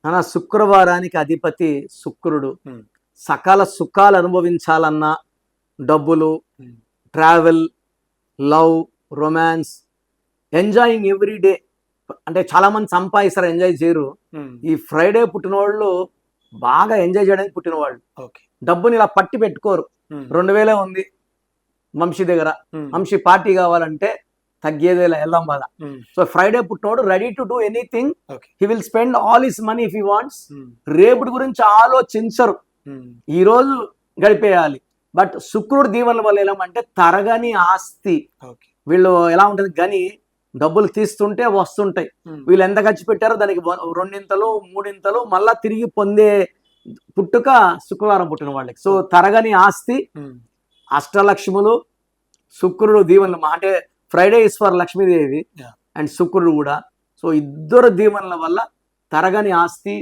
మన శుక్రవారానికి అధిపతి శుక్రుడు. ఉమ్, సకల సుఖాలు అనుభవించాలన్నా డబ్బులు, um, travel, love, romance, enjoying every day. అంటే చాలా మంది సంపాదిస్తారు, ఎంజాయ్ చేయరు. ఉమ్, ఈ ఫ్రైడే పుట్టినవాళ్ళు బాగా ఎంజాయ్ చేయడానికి పుట్టినవాళ్ళు. ఓకే. డబ్బుని ఇలా పట్టి పెట్టుకోరు. ఉమ్, 2000 ఉంది వంశీ దగ్గర, ఉమ్, వంశీ పార్టీ కావాలంటే తగ్గేదేలా వెళ్దాం బాగా. ఉమ్, సో ఫ్రైడే పుట్టినోడు ready to do anything. Okay. He will spend all his money if he wants. Um, రేపటి గురించి ఆలోచించరు, ఉమ్, ఈ రోజు గడిపేయాలి. బట్ శుక్రుడు దీవెనల వల్ల ఏమంటే తరగని ఆస్తి. ఓకే. వీళ్ళు ఎలా ఉంటుంది గని, డబ్బులు తీస్తుంటే వస్తుంటాయి. ఉమ్, వీళ్ళు ఎంత ఖర్చు పెట్టారో దానికి రెండింతలు మూడింతలు మళ్ళా తిరిగి పొందే పుట్టుక శుక్రవారం పుట్టిన వాళ్ళకి. సో తరగని ఆస్తి, ఉమ్, అష్టలక్ష్ములు, శుక్రుడు దీవెనలు. అంటే Friday is for Lakshmidevi Yeah. And శుక్రుడు కూడా. సో ఇద్దరు దీవెనల వల్ల తరగని ఆస్తి,